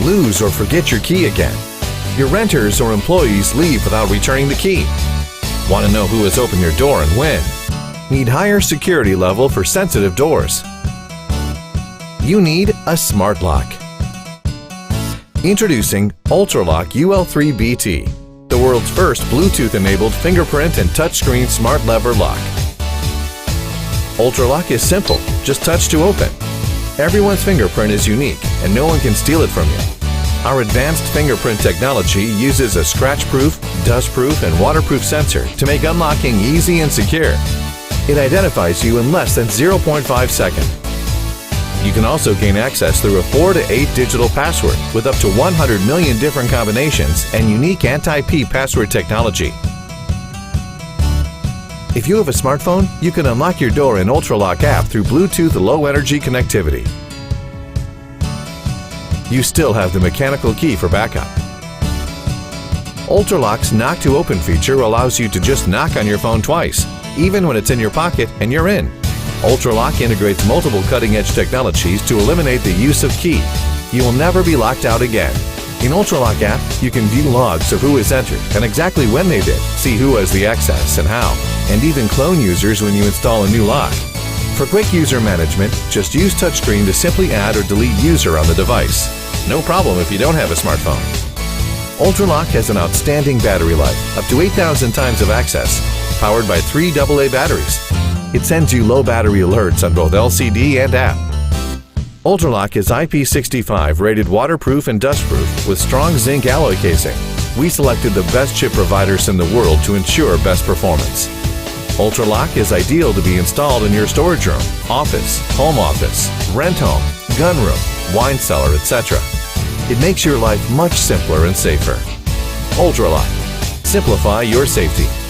Lose or forget your key again. Your renters or employees leave without returning the key. Want to know who has opened your door and when? Need higher security level for sensitive doors. You need a smart lock. Introducing Ultraloq UL3 BT, the world's first Bluetooth-enabled fingerprint and touchscreen smart lever lock. Ultraloq is simple, just touch to open. Everyone's fingerprint is unique and no one can steal it from you. Our advanced fingerprint technology uses a scratch-proof, dust-proof, and waterproof sensor to make unlocking easy and secure. It identifies you in less than 0.5 seconds. You can also gain access through a 4 to 8 digital password with up to 100 million different combinations and unique anti-peep password technology. If you have a smartphone, you can unlock your door in Ultraloq app through Bluetooth low-energy connectivity. You still have the mechanical key for backup. Ultraloq's Knock to Open feature allows you to just knock on your phone twice, even when it's in your pocket and you're in. Ultraloq integrates multiple cutting-edge technologies to eliminate the use of key. You will never be locked out again. In Ultraloq app, you can view logs of who has entered and exactly when they did, see who has the access and how, and even clone users when you install a new lock. For quick user management, just use touchscreen to simply add or delete user on the device. No problem if you don't have a smartphone. Ultraloq has an outstanding battery life, up to 8,000 times of access, powered by 3 AA batteries. It sends you low battery alerts on both LCD and app. Ultraloq is IP65 rated waterproof and dustproof with strong zinc alloy casing. We selected the best chip providers in the world to ensure best performance. Ultraloq is ideal to be installed in your storage room, office, rent home, gun room, wine cellar, etc. It makes your life much simpler and safer. Ultraloq. Simplify your safety.